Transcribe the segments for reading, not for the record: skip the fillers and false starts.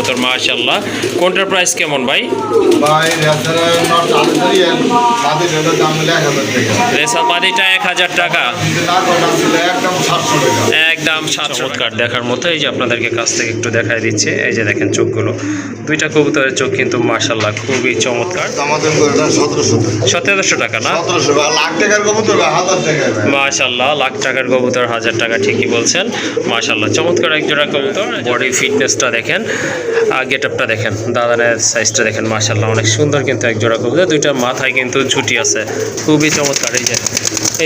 কবুতর মাশাআল্লাহ। কোনটার প্রাইস কেমন ভাই? রেসার মাদিটা 1000 টাকা, একদম 700 দেখার মতো। এই যে আপনাদেরকে কাছ থেকে একটু দেখাই দিচ্ছে, এই যে দেখেন চোখগুলো, দুইটা কবুতরের চোখ কিন্তু মাশাআল্লাহ খুবই চমৎকার। 1700 টাকা না, মাশাআল্লাহ লাখ টাকার কবুতর 1000 টাকা, ঠিকই বলছেন। মাশাআল্লাহ চমৎকার এক জোড়া কবুতর। বডি ফিটনেসটা দেখেন, গেট আপটা দেখেন, দাদানের সাইজটা দেখেন, মাশাআল্লাহ অনেক সুন্দর কিন্তু এক জোড়া কবুতর। দুইটা মাথায় কিন্তু ঝুটি আছে, খুবই চমৎকার। এই যে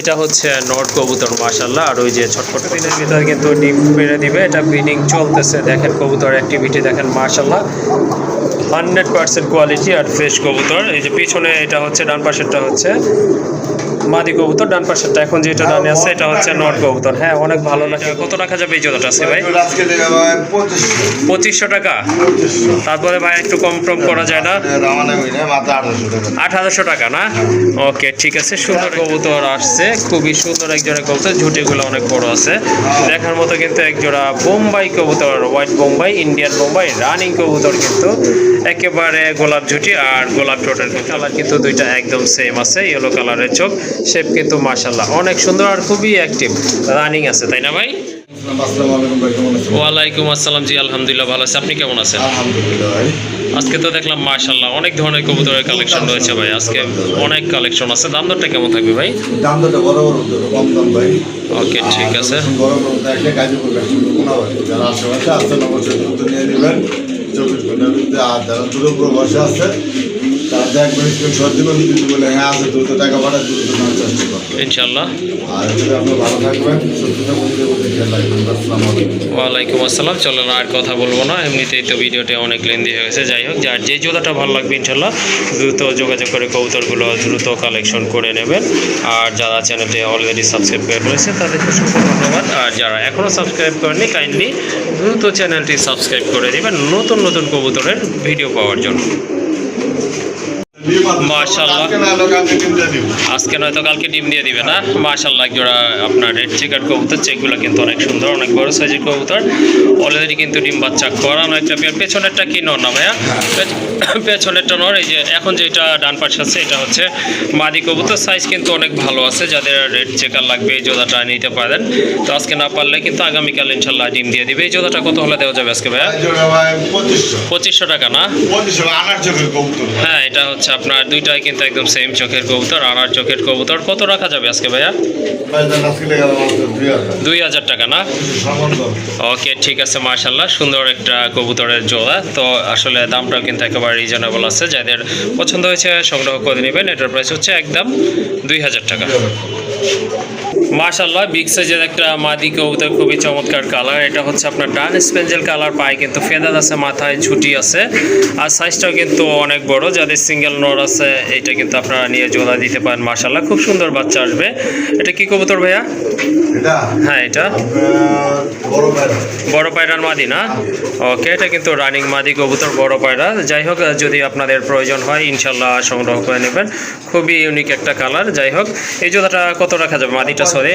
এটা হচ্ছে নট কবুতর মাশাআল্লাহ। আর ওই যে ছটফট দিনের ভিতরে কিন্তু ডিম পেড়ে দিবে, এটা ব্রিডিং চলতেছে। দেখেন কবুতর অ্যাক্টিভিটি দেখেন মাশাআল্লাহ, 100% কোয়ালিটি আর ফ্রেশ কবুতর। এই যে পিছনে এটা হচ্ছে, ডান পাশেরটা হচ্ছে মাদি কবুতর, ডান পাশেরটা এখন যেটা ডানে আছে এটা হচ্ছে নট কবুতর। হ্যাঁ অনেক ভালো লাগে। কত রাখা যাবে এই জোড়াটা আছে ভাই? 2500 টাকা। তারপরে ভাই একটু কম টম করা যায় না? 1800 টাকা না? ওকে ঠিক আছে। সুন্দর কবুতর আসছে, খুবই সুন্দর এক জোড়া কবুতর, ঝুটিগুলো অনেক বড় আছে, দেখার মতো কিন্তু এক জোড়া বোম্বাই কবুতর, white Bombay, Indian Bombay running কবুতর, কিন্তু একেবারে গোলাপ ঝুটি আর গোলাপ ঠোঁটের কালার কিন্তু দুইটা একদম সেম আছে, ইয়েলো কালারের চোখ, শেপ কিন্তু মাশাআল্লাহ অনেক সুন্দর আর খুবই অ্যাক্টিভ, রানিং আছে, তাই না ভাই? ওয়ালাইকুম আসসালাম। জি আলহামদুলিল্লাহ ভালো আছে, আপনি কেমন আছেন? আলহামদুলিল্লাহ ভাই। আজকে তো দেখলাম মাশাআল্লাহ অনেক ধরনের কবুতরের কালেকশন রয়েছে ভাই, আজকে অনেক কালেকশন আছে। দাম দরটা কেমন থাকবে ভাই? দাম দরটা বড় বড় কম দাম ভাই। ওকে ঠিক আছে। বড় বড় দেখলে গাজীপুর যারা আশেপাশে আসছেন অবশ্যই দ্রুত নিয়ে নেবেন 24 ঘন্টার ভিতরে। আর যারা দূরে প্রবাসে আছে তারা দেখবেন স্ক্রিনশট দিবেন, যদি বলে হ্যাঁ আছে দ্রুত টাকা পাঠায় দ্রুত নেওয়ার চেষ্টা করবেন ইনশাআল্লাহ। আর এখানে আপনি ভালো থাকবেন, সত্যিটা বলতে বলতে খেয়াল রাখবেন। আসসালামু আলাইকুম। ওয়ালাইকুম আসসালাম। চলেন আর কথা বলবো না, এমনিতেই তো ভিডিওটা অনেক লেন্দি হয়ে গেছে। যাই হোক, যার যে জোড়াটা ভালো লাগবে ইনশাল্লাহ দ্রুত যোগাযোগ করে কবুতরগুলো দ্রুত কালেকশন করে নেবেন। আর যারা চ্যানেলটি অলরেডি সাবস্ক্রাইব করে রয়েছে তাদেরকে অসংখ্য ধন্যবাদ। আর যারা এখনও সাবস্ক্রাইব করেনি কাইন্ডলি দ্রুত চ্যানেলটি সাবস্ক্রাইব করে দেবেন নতুন নতুন কবুতরের ভিডিও পাওয়ার জন্য। মাশাআল্লাহ আজকে নয়তো কালকে ডিম দিয়ে দিবে না? মাশাআল্লাহ জোড়া আপনার রেড চিকার কবুতর, চেকগুলো কিন্তু অনেক সুন্দর, অনেক বড় সাইজের কবুতর, অলরেডি কিন্তু ডিম বাচ্চা করানো একটা পেয়ার। পেছনেরটা কি নর না ভাইয়া? পেছনেরটা নর। এই যে এখন যেটা ডান পাশে আছে এটা হচ্ছে মাদি কবুতর, সাইজ কিন্তু অনেক ভালো আছে। যাদের রেড চেকার লাগবে এই জোড়াটা নিতে পারেন। তো আজকে না পারলে কিন্তু আগামীকাল ইনশাল্লাহ ডিম দিয়ে দিবে। এই জোড়াটা কত হলে দেওয়া যাবে আজকে ভাইয়া? 2500 টাকা না? হ্যাঁ এটা হচ্ছে আপনার দুইটাই কিন্তু একদম সেম চোখের কবুতর, আর চোখের কবুতর। কত রাখা যাবে আজকে ভাইয়া? 2000 টাকা না? ওকে ঠিক আছে। মাশাআল্লাহ সুন্দর একটা কবুতরের জোড়া। তো আসলে দামটাও কিন্তু একেবারে রিজনেবল আছে, যাদের পছন্দ হয়েছে সংগ্রহ করে নেবেন। এটার প্রাইস হচ্ছে একদম 2000 টাকা। মাশাআল্লাহ বিগ সাইজের একটা মাদি কবুতর, খুবই চমৎকার কালার। এটা হচ্ছে আপনার ডান স্পেঞ্জেল কালার, পায়ে কিন্তু ফেদার আছে, মাথায় ঝুটি আছে, আর সাইজটাও কিন্তু অনেক বড়। যাদের সিঙ্গেল নর আছে এটা কিন্তু আপনারা নিয়ে জোড়া দিতে পারেন। মাশাআল্লাহ খুব সুন্দর বাচ্চা আসবে। এটা কি কবুতর ভাইয়া? হ্যাঁ এটা বড় পায়রার মাদি না? ওকে এটা কিন্তু রানিং মাদি কবুতর, বড় পায়রা। যাই হোক, যদি আপনাদের প্রয়োজন হয় ইনশাল্লাহ সংগ্রহ করে নেবেন, খুবই ইউনিক একটা কালার। যাই হোক, এই জোড়াটা কত রাখা যাবে মাদিটা? সরি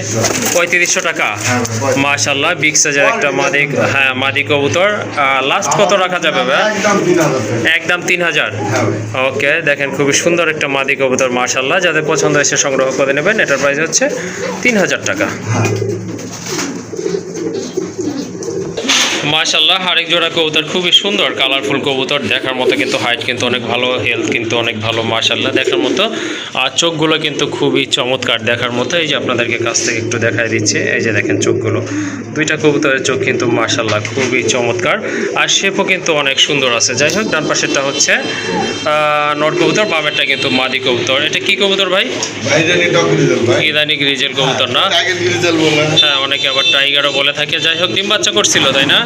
3500 টাকা। মাশাআল্লাহ বিগ সাইজের একটা মাদি, হ্যাঁ মাদি কবুতর। লাস্ট কত রাখা যাবে ভাই? একদম 3000। ওকে দেখেন খুবই সুন্দর একটা মাদি কবুতর মাশাআল্লাহ, যাদের পছন্দ হয়েছে সংগ্রহ করে নেবেন। এটার প্রাইস হচ্ছে 3000 টাকা। মাশাআল্লাহ আরেক জোড়া কবুতর, খুবই সুন্দর কালারফুল কবুতর, দেখার মতো কিন্তু হাইট কিন্তু অনেক ভালো, হেলথ কিন্তু অনেক ভালো মাশাআল্লাহ দেখার মতো। আর চোখগুলো কিন্তু খুবই চমৎকার দেখার মতো। এই যে আপনাদেরকে কাছ থেকে একটু দেখাই দিচ্ছে, এই যে দেখেন চোখগুলো, দুইটা কবুতরের চোখ কিন্তু মাশাআল্লাহ খুবই চমৎকার, আর শেপও কিন্তু অনেক সুন্দর আছে। যাই হোক, ডান পাশেরটা হচ্ছে নর কবুতর, বামেরটা কিন্তু মাদি কবুতর। এটা কি কবুতর ভাই? ইরানি গ্রিজেল কবুতর না? হ্যাঁ অনেকে আবার টাইগারও বলে থাকে। যাই হোক, ডিম বাচ্চা করছিল তাই না?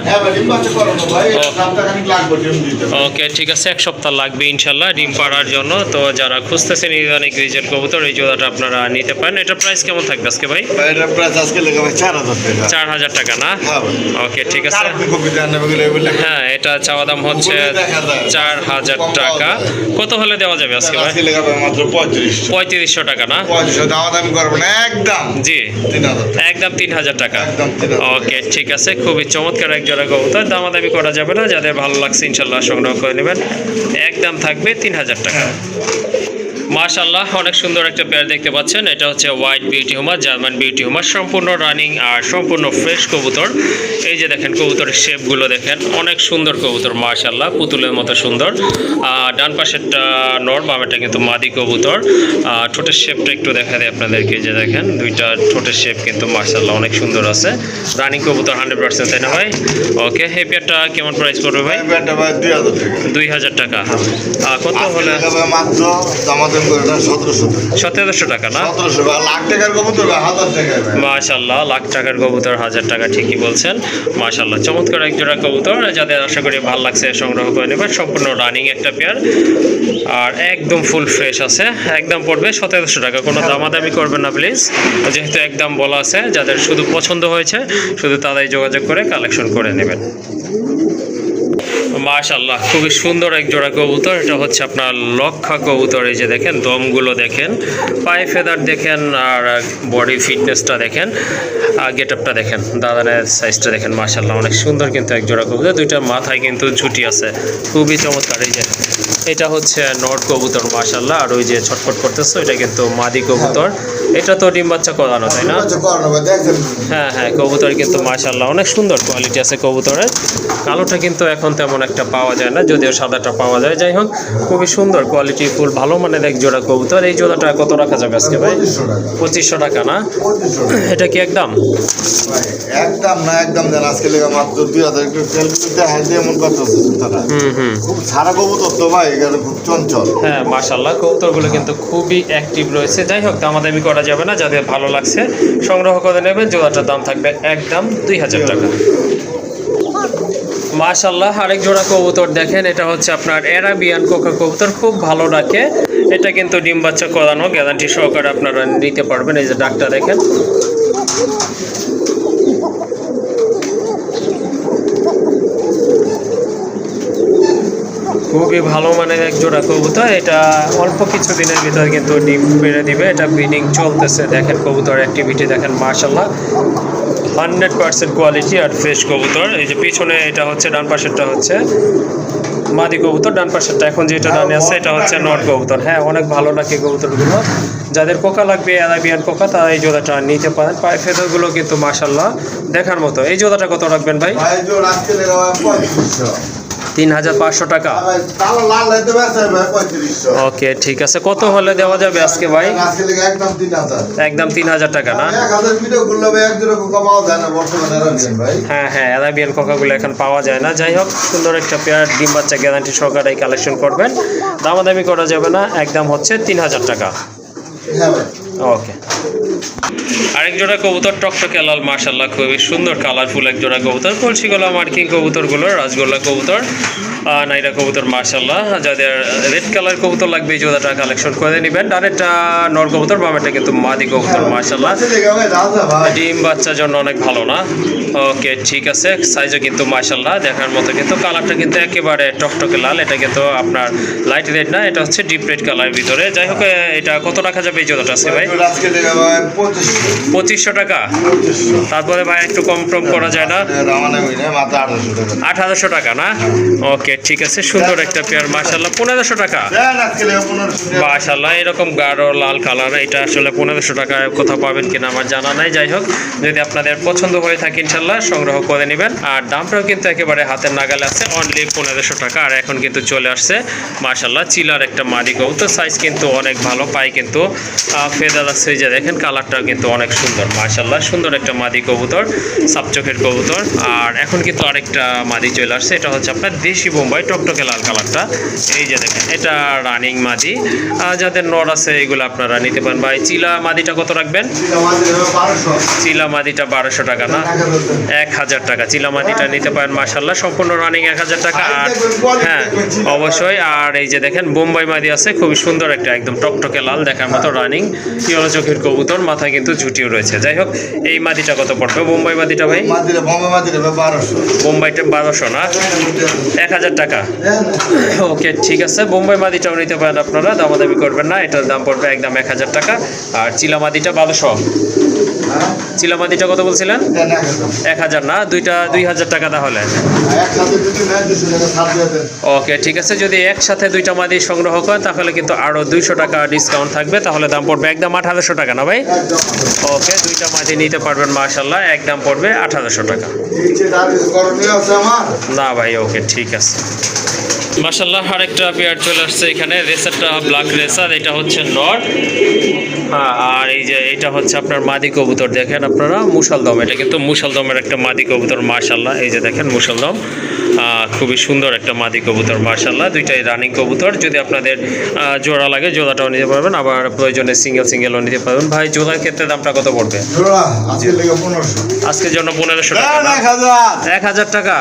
ওকে ঠিক আছে, এক সপ্তাহ লাগবে ইনশাল্লাহ ডিম পাড়ার জন্য। তো যারা খুঁজতেছেন ইরানি গ্রিজেল কবুতর, এই জোড়াটা আপনারা নিতে পারেন। এটার প্রাইস কেমন থাকবে আজকে ভাই? 4000 টাকা না? ওকে ঠিক আছে। হ্যাঁ এটা চাওয়া দাম হচ্ছে 4000 টাকা। কত হলে দেওয়া যাবে আজকে ভাই? 3500 টাকা না? জি একদম 3000 টাকা। ওকে ঠিক আছে, খুবই চমৎকার এক জোড়া জোড়া কবুতর, দামাদামি করা যাবে না, যাদের ভালো লাগছে ইনশাল্লাহ সংগ্রহ করে নেবেন। একদম থাকবে 3000 টাকা। মাশাআল্লাহ, অনেক সুন্দর একটা পেয়ার দেখতে পাচ্ছেন। এটা হচ্ছে white beauty homer, German beauty homer, সম্পূর্ণ রানিং আর সম্পূর্ণ ফ্রেশ কবুতর। এই যে দেখেন কবুতরের শেপগুলো দেখেন, অনেক সুন্দর কবুতর মাশাআল্লাহ, পুতুলের মতো সুন্দর। ডান পাশেরটা নর, বামেরটা কিন্তু মাদি কবুতর। ঠোঁটের শেপটা একটু দেখা দেয় আপনাদেরকে, যে দেখেন দুইটা ঠোঁটের শেপ কিন্তু মাশাআল্লাহ অনেক সুন্দর আছে। রানিং কবুতর 100%, তাই না ভাই? ওকে, এই পেয়ারটা কেমন প্রাইস পড়বে ভাই? 2000 টাকা। কত হলে? মাত্র আমাদের 1700 টাকা না? 1700 লাখ টাকার কবুতর 1000 টাকা। মাশাআল্লাহ, লাখ টাকার কবুতর 1000 টাকা, ঠিকই বলছেন। মাশাআল্লাহ, চমৎকার এক জোড়া কবুতর, যাদের আশা করি ভালো লাগছে সংগ্রহ করে নেবেন। সম্পূর্ণ রানিং একটা পেয়ার আর একদম ফুল ফ্রেশ আছে। একদম পড়বে 1700 টাকা। কোনো দামাদামি করবেন না প্লিজ, যেহেতু একদম বলা আছে। যাদের শুধু পছন্দ হয়েছে শুধু তারাই যোগাযোগ করে কালেকশন করে নেবেন। মাশাআল্লাহ, খুবই সুন্দর এক জোড়া কবুতর। এটা হচ্ছে আপনার লক্ষা কবুতর। এই যে দেখেন দমগুলো দেখেন, পায়ে ফেদার দেখেন, আর বডি ফিটনেসটা দেখেন, গেট আপটা দেখেন, দাদানের সাইজটা দেখেন। মাশাআল্লাহ, অনেক সুন্দর কিন্তু এক জোড়া কবুতর। দুইটা মাথায় কিন্তু ঝুটি আছে, খুবই চমৎকার। এই যে এটা হচ্ছে নর কবুতর মাশাআল্লাহ, আর ওই যে ছটফট করতেছে এটা কিন্তু মাদি কবুতর। এটা তো ডিম বাচ্চা করানো, তাই না? হ্যাঁ হ্যাঁ, কবুতর কিন্তু মাশাআল্লাহ অনেক সুন্দর কোয়ালিটি আছে কবুতরের। কালোটা কিন্তু এখন তেমন একটা পাওয়া যায় না, যদিও সাদাটা পাওয়া যায়। যাই হোক, খুবই সুন্দর কোয়ালিটি ফুল ভালো মানের এক জোড়া কবুতর। এই জোড়াটা কত রাখা যাবে আজকে ভাই? 2500 টাকা না? এটা কি একদম? একদম না, একদম দেন আজকে লেগে মাত্র 2000। একটু দেখাই দিয়ে এমন করতেছে তারা। খুব সারা কবুতর তো ভাই, এখানে খুব চঞ্চল। হ্যাঁ মাশাআল্লাহ, কবুতরগুলো কিন্তু খুবই অ্যাক্টিভ রয়েছে। যাই হোক, দামাদামি করা যাবে না, যাদের ভালো লাগছে সংগ্রহ করে নেবেন। জোড়াটার দাম থাকবে একদম 2000 টাকা। মাশাআল্লাহ, আরেক জোড়া কবুতর দেখেন। এটা হচ্ছে আপনার অ্যারাবিয়ান কোকা কবুতর, খুব ভালো ডাকে। এটা কিন্তু ডিম বাচ্চা করানো, গ্যারান্টি সহকারে আপনারা নিতে পারবেন। এই যে ডাকটা দেখেন, খুবই ভালো মানের এক জোড়া কবুতর। এটা অল্প কিছু দিনের ভিতরে কিন্তু ডিম পেড়ে দিবে। এটা ব্রিডিং চলতেছে, দেখেন কবুতর অ্যাক্টিভিটি দেখেন মাশাআল্লাহ, 100% কোয়ালিটি আর ফ্রেশ কবুতর। এই যে পিছনে এটা হচ্ছে, ডান পাশেরটা হচ্ছে মাদি কবুতর, ডান পাশেরটা এখন যেটা ডানে আছে এটা হচ্ছে নর কবুতর। হ্যাঁ, অনেক ভালো লাগে কবুতরগুলো। যাদের কোকা লাগবে, অ্যারাবিয়ান কোকা, তারা এই জোড়াটা নিতে পারেন। পায়ে ফেদারগুলো কিন্তু মাশাআল্লাহ দেখার মতো। এই জোড়াটা কত রাখবেন ভাই? 3500 টাকা। ওকে, ঠিক আছে। কত হলে দেওয়া যাবে আজকে ভাই? একদম 3000 টাকা না? হ্যাঁ হ্যাঁ, অ্যারাবিয়ান কোকাগুলো এখন পাওয়া যায় না। যাই হোক, সুন্দর একটা পেয়ার, ডিম বাচ্চা গ্যারান্টি সহকারে কালেকশন করবেন। দামাদামি করা যাবে না, একদম হচ্ছে 3000 টাকা। ওকে, আরেক জোড়া কবুতর টকটকে লাল মাশাআল্লাহ, খুবই সুন্দর কালারফুল এক জোড়া কবুতর। কলসিগোলা মার্কিং কবুতরগুলো, রাজগোল্লা কবুতর, নাইরা কবুতর মাশাআল্লাহ। যাদের রেড কালার কবুতর লাগবে এই জোড়াটা কালেকশন করে নেবেন। ডানেরটা নর কবুতর, বামেরটা কিন্তু মাদি কবুতর মাশাআল্লাহ। ডিম বাচ্চার জন্য অনেক ভালো না? ওকে, ঠিক আছে। সাইজও কিন্তু মাশাআল্লাহ দেখার মতো, কিন্তু কালারটা কিন্তু একেবারে টকটকে লাল। এটা কিন্তু আপনার লাইট রেড না, এটা হচ্ছে ডিপ রেড কালারের ভিতরে। যাই হোক, এটা কত রাখা যাবে এই জোড়াটা আছে ভাই? 2500 টাকা। তারপরে ভাই একটু কম টম করা যায় না? 1800 টাকা না? ওকে, ঠিক আছে। সুন্দর একটা পেয়ার মাশাআল্লাহ, 1500 টাকা। মাশাআল্লাহ, এরকম গাঢ় লাল কালার, এটা আসলে 1500 টাকায় কোথাও পাবেন কিনা আমার জানা নাই। যাই হোক, যদি আপনাদের পছন্দ হয়ে থাকে ইনশাল্লাহ সংগ্রহ করে নেবেন। আর দামটাও কিন্তু একেবারে হাতের নাগালে আছে, অনলি 1500 টাকা। আর এখন কিন্তু চলে আসছে মাশাআল্লাহ চিলার একটা মাদি কবুতর, সাইজ কিন্তু অনেক ভালো, পায়ে কিন্তু ফেদার আছে। এই যে দেখেন কালারটা কিন্তু অনেক সুন্দর মাশাআল্লাহ, সুন্দর একটা মাদি কবুতর, সাপচোখের কবুতর। আর এখন কিন্তু আরেকটা মাদি চলে আসছে, এটা হচ্ছে আপনার দেশি বোম্বাই, টকটকে লাল কালারটা। এই যে দেখেন, এটা রানিং মাদি। যাদের নর আছে এগুলো আপনারা নিতে পারেন। ভাই চিলা মাদিটা কত রাখবেন? চিলা মাদিটা 1200 টাকা না? 1000 টাকা। চিলা মাদিটা নিতে পারেন মাশাআল্লাহ, সম্পূর্ণ রানিং 1000 টাকা। আর হ্যাঁ অবশ্যই। আর এই যে দেখেন বোম্বাই মাদি আছে, খুবই সুন্দর একটা, একদম টকটকে লাল দেখার মতো, রানিং ইয়েলো চোখের কবুতর। মাথায় কিন্তু ঝুটিও রয়েছে। যাই হোক, এই মাদিটা কত পড়বে বোম্বাই মাদিটা ভাই? মাদিরে বোম্বাই মাদিরে 1200। বোম্বাইটা 1200 না, 1000 টাকা। ওকে ঠিক আছে, বোম্বাই মাদিটাও নিতে পারেন আপনারা, দামাদামি করবেন না, এটার দাম পড়বে একদম 1000 টাকা। আর চিলা মাদিটা 1200। চিলা মাদিটা কত বলছিলেন? 1000 না, দুইটা 2000 টাকা তাহলে। ওকে ঠিক আছে, যদি একসাথে দুইটা মাদি সংগ্রহ করেন তাহলে কিন্তু আরও 200 টাকা ডিসকাউন্ট থাকবে, তাহলে দাম পড়বে একদম 1800 টাকা না ভাই? ওকে, দুইটা মাদি নিতে পারবেন মাশাল্লাহ, একদম পড়বে 1800 টাকা। না ভাই, ওকে ঠিক আছে মাশাল্লাহ। আরেকটা পেয়ার চলে আসছে এখানে, রেসারটা ব্ল্যাক রেসার, এটা হচ্ছে নর। হ্যাঁ, আর এই যে এটা হচ্ছে আপনার মাদি কবুতর, দেখেন আপনারা মুসালদম, এটা কিন্তু মুসালদমের একটা মাদি কবুতর মাশাল্লাহ। এই যে দেখেন মুসালদম, খুবই সুন্দর একটা মাদি কবুতর মাশাল্লাহ। দুইটাই রানিং কবুতর, যদি আপনাদের জোড়া লাগে জোড়াটাও নিতে পারবেন, আবার প্রয়োজনে সিঙ্গেলও নিতে পারবেন। ভাই জোড়ার ক্ষেত্রে দামটা কত পড়বে? আজকের জন্য 1500 টাকা, 1000 টাকা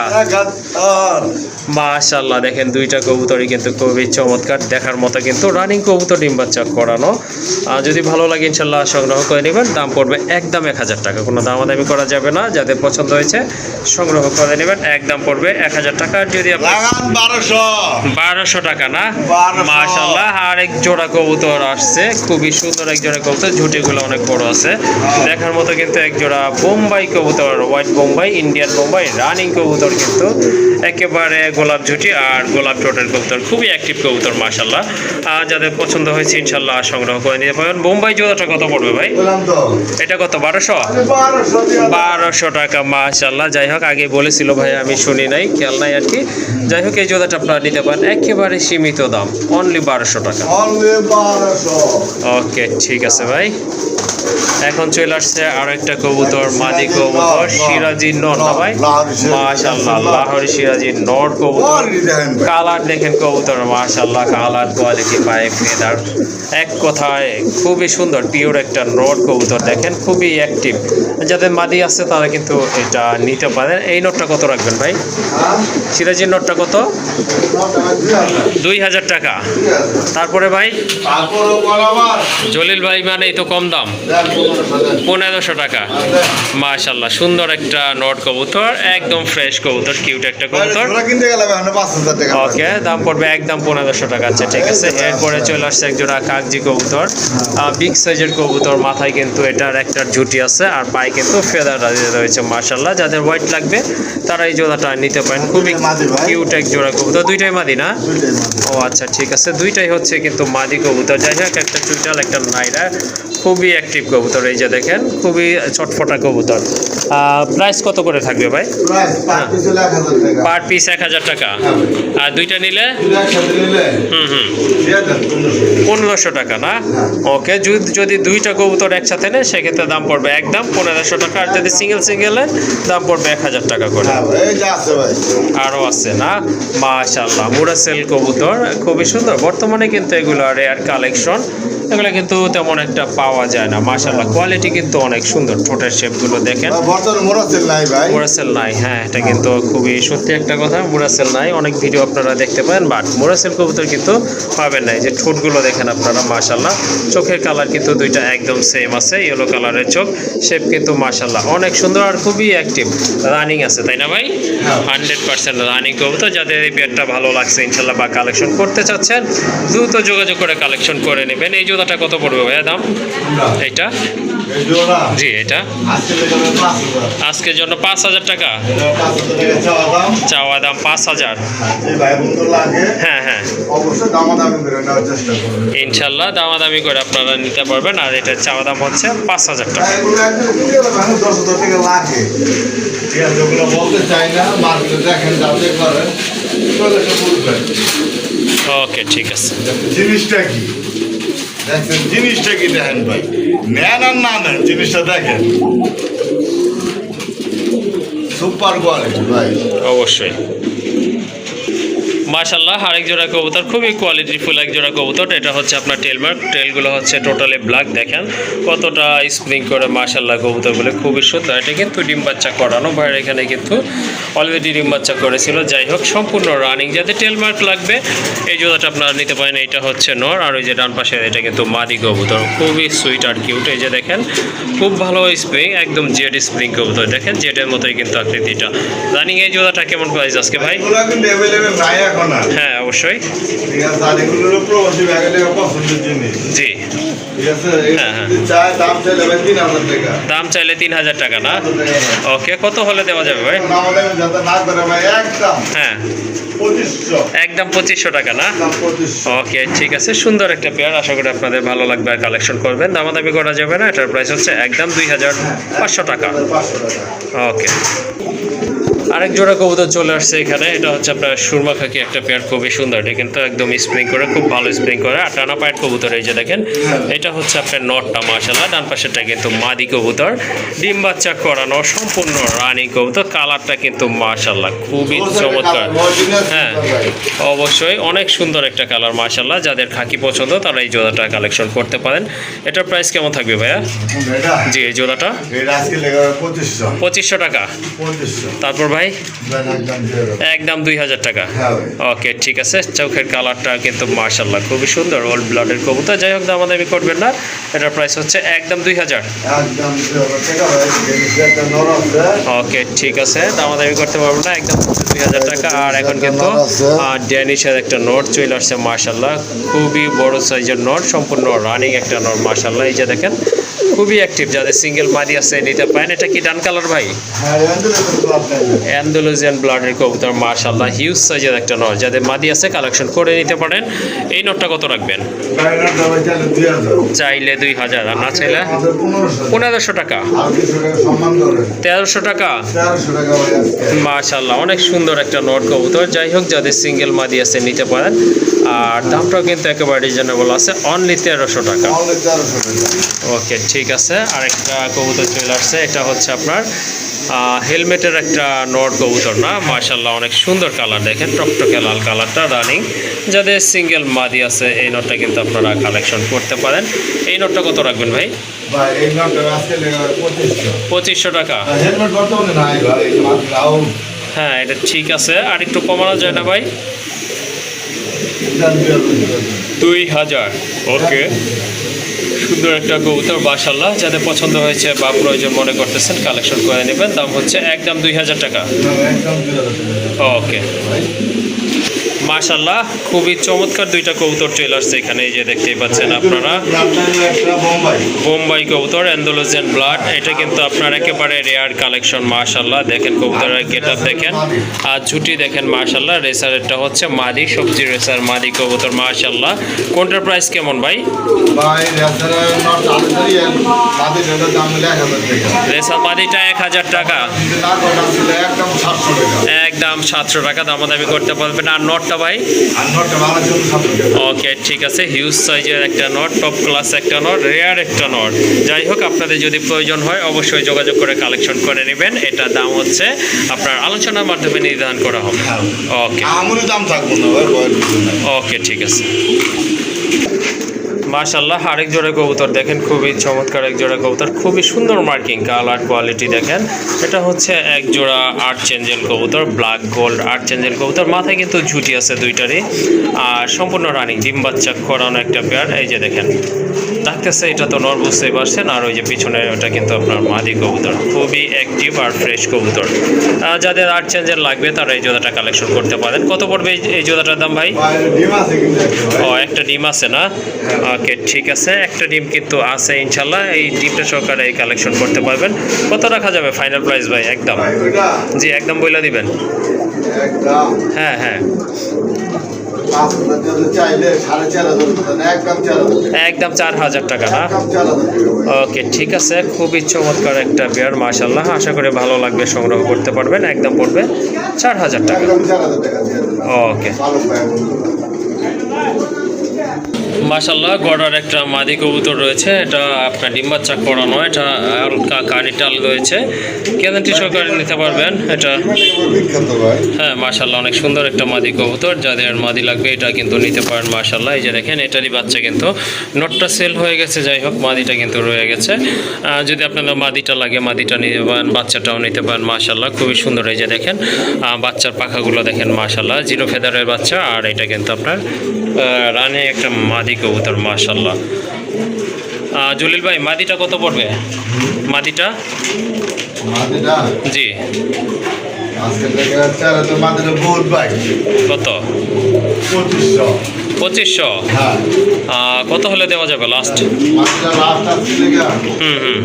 মাশাল্লাহ। দেখেন দুইটা কবুতরই কিন্তু খুবই চমৎকার, দেখার মতো কিন্তু রানিং কবুতর, ডিম বাচ্চা করানো। যদি ভালো লাগে ইনশাল্লাহ সংগ্রহ করে নেবেন, দাম পড়বে একদম 1000 টাকা, কোনো দামাদামি করা যাবে না। যাদের পছন্দ হয়েছে সংগ্রহ করে নেবেন, একদম পড়বে 1000 টাকা। যদি আপনি 1200 টাকা না মাশাল্লাহ। আর এক জোড়া কবুতর আসছে, খুবই সুন্দর এক জোড়া কবুতর, ঝুটিগুলো অনেক বড় আছে, দেখার মতো কিন্তু এক জোড়া বোম্বাই কবুতর, white Bombay, Indian Bombay running কবুতর, কিন্তু একেবারে গোলাপ ঝুটি আর গোলাপ ঠোঁটের কবুতর, খুবই অ্যাক্টিভ কবুতর মাশাল্লাহ। যাদের পছন্দ হয়েছে ইনশাল্লাহ সংগ্রহ করে নিতে পারবেন। বোম্বাই জোড়াটা কত পড়বে ভাই? এটা কত? 1200 টাকা মাশাল্লাহ। যাই হোক, আগে বলেছিল ভাই, আমি শুনি নাই, খেয়াল নাই আর কি। যাই হোক, এই জোড়াটা আপনারা নিতে পারেন, একেবারে সীমিত দাম, অনলি 1200 টাকা। ওকে ঠিক আছে ভাই। এখন চলে আসছে আরো একটা কবুতর, মাদি কবুতর, সিরাজি নর না ভাই? মাশাআল্লাহ, লাহোরি সিরাজি নর কবুতর, কালার দেখেন কবুতর মাশাআল্লাহ, কালার কোয়ালিটি পায় ফেদার, এক কথায় খুবই সুন্দর, পিওর একটা নর কবুতর, দেখেন খুবই অ্যাক্টিভ। যাদের মাদি আছে তারা কিন্তু এটা নিতে পারেন। এই নটটা কত রাখবেন ভাই? সিরাজির নটটা কত? 2000 টাকা। তারপরে ভাই জলিল ভাই, মানে এই তো কম দাম, 1500 টাকা মাশাআল্লাহ। সুন্দর একটা নট কবুতর, একদম ফ্রেশ কবুতর, কিউট একটা কবুতর। ওকে, দাম পড়বে একদম 1500 টাকা। আচ্ছা ঠিক আছে। এরপরে চলে আসছে এক জোড়া কাগজি কবুতর, বিগ সাইজের কবুতর, মাথায় কিন্তু এটার একটা ঝুটি আছে, আর পায়ে কিন্তু ফেদার রয়েছে মাশাআল্লাহ। যাদের হোয়াইট লাগবে তারা এই জোড়াটা নিতে পারেন, খুবই কিউট এক জোড়া কবুতর। দুইটাই মাদি না? ও আচ্ছা ঠিক আছে, দুইটাই হচ্ছে কিন্তু মাদি কবুতর। যাই হোক, একটা চুইটাল একটা নাইরা, খুবই অ্যাক্টিভ কবুতর। এই যে দেখেন, খুবই চটফটা কবুতর। প্রাইস কত করে থাকবে ভাই? পার পিস 1000 টাকা। আর দুইটা নিলে 1500 টাকা না? ওকে, যদি দুইটা কবুতর একসাথে নেয় সেক্ষেত্রে দাম পড়বে একদম 1500 টাকা, আর যদি সিঙ্গেল দাম পড়বে 1000 টাকা করে। আরও আছে না মাশাআল্লাহ, মুরাসেল কবুতর, খুবই সুন্দর। বর্তমানে কিন্তু এগুলো রেয়ার কালেকশন, এগুলো কিন্তু তেমন একটা পাওয়া যায় না মাশাআল্লাহ। কোয়ালিটি কিন্তু অনেক সুন্দর, ঠোঁটের শেপগুলো দেখেন। মুরাসেল নাই, হ্যাঁ এটা কিন্তু খুবই সত্যি একটা কথা, মুরাসেল নাই। অনেক ভিডিও আপনারা দেখতে পারেন, বাট মুরাসেল কবুতর কিন্তু পাবেন না। এই যে ঠোঁটগুলো দেখেন আপনারা মাশাআল্লাহ, চোখের কালার কিন্তু দুইটা একদম সেম আছে, ইয়েলো কালারের চোখ, শেপ কিন্তু মাশাআল্লাহ অনেক সুন্দর, আর খুবই অ্যাক্টিভ, রানিং আছে, তাই না ভাই? 100% রানিং কবুতর। যাদের এই পেয়ারটা ভালো লাগছে ইনশাআল্লাহ বা কালেকশন করতে চাচ্ছেন, দ্রুত যোগাযোগ করে কালেকশন করে নেবেন। এই জোড়াটা কত পড়বে ভাইয়া দাম? এইটা জি, এটা আজকের জন্য 5000 টাকা চাওয়া দাম, 5000। হ্যাঁ হ্যাঁ, ইনশাল্লাহ দামাদামি করে আপনারা নিতে পারবেন। আর এটা চাওয়া দাম হচ্ছে 5000 টাকা। ওকে ঠিক আছে। জিনিসটা কি দেখেন, জিনিসটা কি দেখেন ভাই, নেন আর না নেন, জিনিসটা দেখেন, সুপার কোয়ালিটি ভাই। অবশ্যই মাশাআল্লাহ আরেক জোড়া কবুতর, খুবই কোয়ালিটিফুল এক জোড়া কবুতর। এটা হচ্ছে আপনার টেলমার্ক, টেলগুলো হচ্ছে টোটালি ব্ল্যাক। দেখেন কতটা স্প্রিং করে, মাশাআল্লাহ কবুতরগুলো খুবই সুন্দর। এটা কিন্তু ডিম বাচ্চা করানো, ভাইয়ের এখানে কিন্তু অলরেডি ডিম বাচ্চা করেছিল। যাই হোক সম্পূর্ণ রানিং, যাতে টেলমার্ক লাগবে এই জোড়াটা আপনারা নিতে পারেন। এটা হচ্ছে নর, আর ওই যে ডান পাশে এটা কিন্তু মাদি কবুতর, খুবই সুইট আর কিউট। এই যে দেখেন খুব ভালো স্প্রিং, একদম জেড স্প্রিং কবুতর। দেখেন জেডের মতোই কিন্তু আকৃতিটা। রানিং এই জোড়াটা কেমন প্রাইস আজকে ভাই? এগুলো কিন্তু অ্যাভেলেবেল নাই এখন আর। হ্যাঁ অবশ্যই। ঠিক আছে, আর এগুলো প্রবাসী ব্যাগে পছন্দের জিনিস। জি ঠিক আছে, হ্যাঁ, হ্যাঁ। চাই দাম চাইলে ভাই 3000 টাকা। দাম চাইলে 3000 টাকা না? ওকে, কত হলে দেওয়া যাবে ভাই? আমাদের যাতে না করে ভাই একদম হ্যাঁ 2500। একদম 2500 টাকা না? একদম 2500। ওকে ঠিক আছে, সুন্দর একটা পেয়ার, আশা করি আপনাদের ভালো লাগবে আর কালেকশন করবেন। দামাদামি করা যাবে না, এটার প্রাইস হচ্ছে একদম 2500 টাকা। 500 টাকা। ওকে, আরেক জোড়া কবুতর চলে আসছে এখানে। এটা হচ্ছে আপনার সুরমা খাকি একটা পেয়ার, খুবই সুন্দর। এটা কিন্তু একদম স্প্রিং করে, খুব ভালো স্প্রিং করে, আর টানা পায়ের কবুতর। এই যে দেখেন এটা হচ্ছে আপনার নটটা, মাশাআল্লাহ। ডান পাশেরটা কিন্তু মাদি কবুতর, ডিম বাচ্চা করানো, সম্পূর্ণ রানী কবুতর। কালারটা কিন্তু মাশাআল্লাহ খুবই চমৎকার। হ্যাঁ অবশ্যই অনেক সুন্দর একটা কালার, মাশাআল্লাহ। যাদের খাকি পছন্দ তারা এই জোড়াটা কালেকশন করতে পারেন। এটার প্রাইস কেমন থাকবে ভাইয়া? এটা জি এই জোড়াটা এটা আজকে লেগে 2500। 2500 টাকা। 2500। তারপর ভাই একদম zero। একদম 2000 টাকা। হ্যাঁ ভাই। ওকে ঠিক আছে, চোখের কালারটা কিন্তু মাশাআল্লাহ খুবই সুন্দর, ওল্ড ব্লাডের কবুতর। যাই হোক দামাদামি করবেন না, এটার প্রাইস হচ্ছে একদম 2000। একদম 0 টাকা ভাই। জিনিসটা একটা নরম আছে। ওকে ঠিক আছে, দামাদামি করতে পারবো না, একদম 2000 টাকা। আর এখন কিন্তু ড্যানিশের একটা নোট চলে আসছে, মাশাআল্লাহ খুবই বড় সাইজের নোট, সম্পূর্ণ রানিং একটা নোট, মাশাআল্লাহ। এই যে দেখেন খুবই অ্যাক্টিভ, যাদের সিঙ্গেল মাদি আছে নিতে পারেন। এটা কি ডান কালার ভাই? হ্যাঁ অ্যান্ডালুজিয়ান ব্লাডের কবুতর, মাশাআল্লাহ হিউজ সাইজের একটা নট, যাদের মাদি আছে কালেকশন করে নিতে পারেন। এই নোটটা কত রাখবেন? চাইলে 2000, আর না চাইলে 1500 টাকা। 1300 টাকা। মাশাআল্লাহ অনেক সুন্দর একটা নোট কবুতর। যাই হোক যাদের সিঙ্গেল মাদি আছে নিতে পারেন, আর দামটাও কিন্তু একেবারে রিজনেবল আছে, অনলি 1300 টাকা। ওকে ঠিক আছে, আরেকটা কবুতর চলে আসছে। এটা হচ্ছে আপনার হেলমেটের একটা নট কবুতর না, মাশাআল্লাহ অনেক সুন্দর কালার। দেখেন টকটকে লাল কালারটা রানিং। যাদের সিঙ্গেল মাদি আছে এই নটটা কিন্তু আপনারা কালেকশন করতে পারেন। এই নটটা কত রাখবেন ভাই? 2500 টাকা। হ্যাঁ এটা ঠিক আছে, আর একটু কমানো যায় না ভাই? 2000। ওকে, সুন্দর একটা কবুতর, মাশাআল্লাহ। যাদের পছন্দ হয়েছে বা প্রয়োজন মনে করতেছেন কালেকশন করে নেবেন। দাম হচ্ছে একদম 2000 টাকা। ওকে মাশাআল্লাহ খুবই চমৎকার দুইটা কবুতর চলে আসছে এখানে। এই যে দেখতেই পাচ্ছেন আপনারা, বোম্বাই কবুতর, অ্যান্ডালুজিয়ান ব্লাড। এটা কিন্তু আপনার একেবারে রেয়ার কালেকশন, মাশাআল্লাহ। দেখেন কবুতরের গেটআপ দেখেন, আর ঝুটি দেখেন, মাশাআল্লাহ। রেসারেরটা হচ্ছে মাদি, সবজি রেসার মাদি কবুতর, মাশাআল্লাহ। কোনটার প্রাইস কেমন ভাই? রেসার মাদিটা 1000 টাকা, একদম 700 টাকা। দামাদামি করতে পারবেন। আর নটটা ভাই? ওকে ঠিক আছে, হিউজ সাইজের একটা নট, টপ ক্লাস একটা নট, রেয়ার একটা নট। যাই হোক আপনাদের যদি প্রয়োজন হয় অবশ্যই যোগাযোগ করে কালেকশন করে নেবেন। এটা দাম হচ্ছে আপনার আলোচনার মাধ্যমে নির্ধারণ করা হবে। ওকে ওকে ঠিক আছে। মাশাআল্লাহ আরেক জোড়া কবুতর দেখেন, খুবই চমৎকার এক জোড়া কবুতর, খুবই সুন্দর মার্কিং, কালার কোয়ালিটি দেখেন। এটা হচ্ছে এক জোড়া আর্চ এঞ্জেল কবুতর, ব্ল্যাক গোল্ড আর্চ এঞ্জেল কবুতর। মাথায় কিন্তু ঝুটি আছে দুইটারই, আর সম্পূর্ণ রানিং, ডিম বাচ্চা করানো একটা পেয়ার। এই যে দেখেন ডাকতেছে, এটা তো নর বুঝতেই পারছেন। আর ওই যে পিছনে ওটা কিন্তু আপনার মাদি কবুতর, খুবই অ্যাক্টিভ আর ফ্রেশ কবুতর। যাদের আর্চ এঞ্জেল লাগবে তারা এই জোড়াটা কালেকশন করতে পারেন। কত পড়বে এই জোড়াটার দাম ভাই? ও একটা ডিম আছে না? ওকে ঠিক আছে, একটা ডিম কিন্তু আছে ইনশাল্লাহ। এই ডিমটা সহকারে এই কালেকশন করতে পারবেন। কত রাখা যাবে ফাইনাল প্রাইস ভাই? একদম জি একদম বইলা দিবেন। হ্যাঁ হ্যাঁ একদম 4000 টাকা না? ওকে ঠিক আছে, খুবই চমৎকার একটা পেয়ার, মাশাআল্লাহ। আশা করি ভালো লাগবে, সংগ্রহ করতে পারবেন। একদম পড়বে 4000 টাকা। ওকে মাশাল্লাহ গড়ার একটা মাদি কবুতর রয়েছে, এটা আপনার ডিম বাচ্চা করানো, এটা হালকা কানি টাল রয়েছে, গ্যারান্টি সহকারে নিতে পারবেন এটা। বিখ্যাত ভাই। হ্যাঁ মাশাল্লাহ অনেক সুন্দর একটা মাদি কবুতর, যাদের মাদি লাগবে এটা কিন্তু নিতে পারেন মাশাল্লাহ। এই যে দেখেন এটারই বাচ্চা কিন্তু নটটা সেল হয়ে গেছে, যাই হোক মাদিটা কিন্তু রয়ে গেছে। যদি আপনাদের মাদিটা লাগে মাদিটা নিতে পারেন, বাচ্চাটাও নিতে পারেন মাশাল্লাহ, খুবই সুন্দর। এই যে দেখেন বাচ্চার পাখাগুলো দেখেন মাশাল্লাহ, জিরো ফেদারের বাচ্চা, আর এটা কিন্তু আপনার রানে একটা মাদি কবুতর মাশাল্লাহ। জলিল ভাই মাদিটা কত পড়বে? মাদিটা মাদিটা জি আজকে থেকে হচ্ছে আর তো মাদিটা বহুত ভাই। কত? 2500। 2500? হ্যাঁ কত হলে দেওয়া যাবে লাস্ট? মাদিটা লাস্ট আসছে লেগে হুম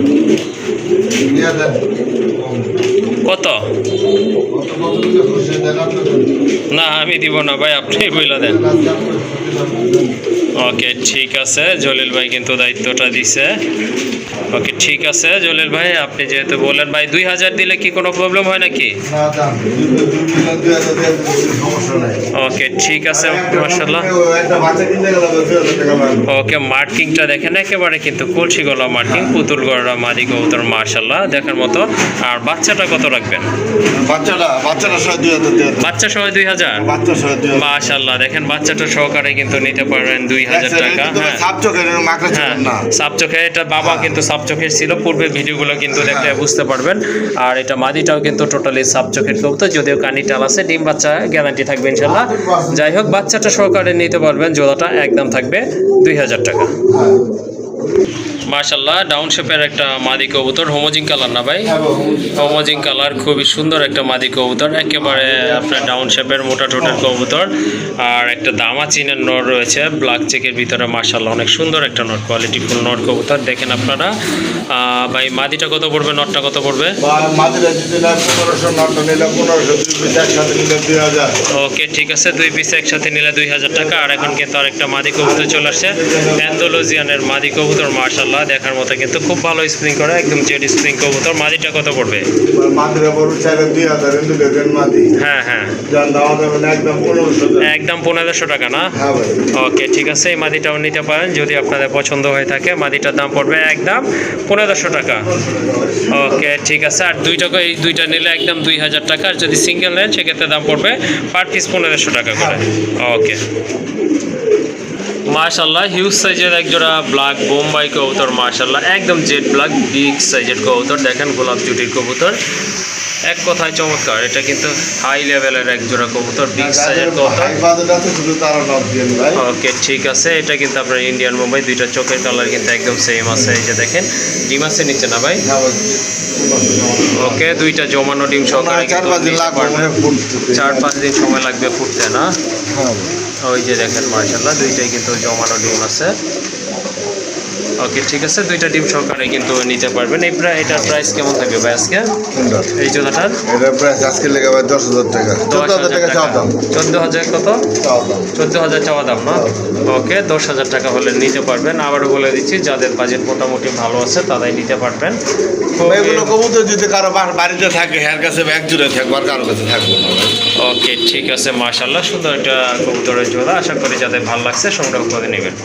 নিয়ে দেন। কত? কত কত দিলে খুশি দেন আপনাদের। না আমি দিব না ভাই, আপনি বইলা দেন। ওকে ঠিক আছে, জলিল ভাই কিন্তু দায়িত্বটা দিছে। ওকে ঠিক আছে জলিল ভাই, আপনি যেহেতু বললেন ভাই 2000 দিলে কি কোনো প্রবলেম হয় নাকি? না দাম 2000 দিয়ে সমস্যা নাই। ওকে ঠিক আছে মাশাল্লাহ। একটা বাচ্চা কিনতে গেলে 2000 টাকা লাগবে। ওকে মার্কিংটা দেখেন একেবারে কিন্তু কলসি গলা মার্কিং, পুতুল গড়া মাদি কবুতর মাশাল্লাহ দেখার মতো। আর বাচ্চাটা কত রাখবেন? বাচ্চাটা সহ 2000 দিয়ে। বাচ্চা সহ 2000? বাচ্চা সহ 2000 মাশাল্লাহ দেখেন বাচ্চাটা সহকারে কিন্তু নিতে পারবেন 2000 টাকা। হ্যাঁ সাপ চোখের মাকড়া হ্যাঁ চোখের না। সাপ চোখে, এটা বাবা কিন্তু সাপ চোখের ছিল, পূর্বের ভিডিওগুলো কিন্তু দেখলে বুঝতে পারবেন। আর এটা মাদিটাও কিন্তু টোটালি সাপ চোখের কবুতর, যদিও কানি টাল আছে, ডিম বাচ্চা গ্যারান্টি থাকবে ইনশাল্লাহ। যাই হোক বাচ্চাটা সহকারে নিতে পারবেন, জোড়াটা একদম থাকবে 2000 টাকা। মাশাল্লাহ ডাউন শেপের একটা মাদি কবুতর, হোমোজিং কালার না ভাই? হোমোজিং কালার, খুবই সুন্দর একটা মাদি কবুতর, একেবারে আপনার ডাউন শেপের মোটা ঠোঁটের কবুতর। আর একটা দামা চিনের নর রয়েছে ব্ল্যাক চেকের ভিতরে মাশাল্লাহ, অনেক সুন্দর একটা নট, কোয়ালিটি ফুল নট কবুতর। দেখেন আপনারা ভাই মাদিটা কত পড়বে, নটটা কত পড়বে? মাদিরা যদি না 1500, নটটা নিলে 1500, দুই পিস একসাথে নিলে 2000। ওকে ঠিক আছে, দুই পিস একসাথে নিলে 2000 টাকা। আর এখন কিন্তু আরেকটা মাদি কবুতর চলে আসছে, অ্যান্ডালুজিয়ানের মাদি কবুতর মাশাল্লাহ দেখার মতো, কিন্তু খুব ভালো স্প্রিং করে, একদম জেড স্প্রিং কবুতর। মাদিটা কত পড়বে? মাদিরা বড় চাইলে 2000 এর দিলে দেন মাদি। হ্যাঁ হ্যাঁ জান দাও দেবেন একদম 1500। একদম 1500 টাকা না? হ্যাঁ ভাই। ওকে ঠিক আছে, এই মাদিটাও নিতে পারেন যদি আপনাদের পছন্দ হয়ে থাকে। মাদিটার দাম পড়বে একদম 1500 টাকা। ওকে ঠিক আছে, আর এই দুইটা নিলে একদম 2000 টাকা। আর যদি সিঙ্গেল নেন সেক্ষেত্রে দাম পড়বে পার পিস 1500 টাকা করে। ওকে মাশাল্লাহ হিউজ সাইজের একজোড়া ব্ল্যাক বোম্বাই কবুতর মাশাল্লাহ, একদম জেড ব্ল্যাক বিগ সাইজের কবুতর। দেখেন গোলাপ জুটির কবুতর, এক কথায় চমৎকার। এটা কিন্তু হাই লেভেলের একজোড়া কবুতর, বিগ সাইজের কবুতর। হাই বাজেট আছে শুধু তারা নট দেন ভাই। ওকে ঠিক আছে, এটা কিন্তু আপনার ইন্ডিয়ান মুম্বাই, দুইটা চোখের কালার কিন্তু একদম সেম আছে। এই যে দেখেন ডিম আছে নিচে না ভাই? হ্যাঁ ভাই। ওকে দুইটা জমানো ডিম সহকারে 4-5 দিন লাগবে ফুটতে। 4-5 দিন সময় লাগবে ফুটতে না? হ্যাঁ ওই যে দেখেন মাশাল্লাহ দুইটাই কিন্তু জমানো ডিম আছে। ওকে ঠিক আছে, দুইটা ডিম সহকারে কিন্তু নিতে পারবেন। এটার প্রাইস কেমন থাকবে ভাই আজকে এই জোড়াটার? এটা প্রাইস আজকে লেগে ভাই 10000 টাকা। 14000 টাকা চাওয়া দাম। 14000 কত? চাওয়া দাম। 14000 চাওয়া দাম না? ওকে 10000 টাকা হলে নিতে পারবেন। আবারও বলে দিচ্ছি যাদের বাজেট মোটামুটি ভালো আছে তারাই নিতে পারবেন। এগুলো কবুতর যদি কারো বাড়িতে থাকে এর কাছে এক জোড়া থাকবে, আর কারো কাছে থাকবে না। ওকে ঠিক আছে মাশাল্লাহ সুন্দর একটা কবুতরের জোড়া, আশা করি যাদের ভালো লাগছে সংগ্রহ করে নেবেন।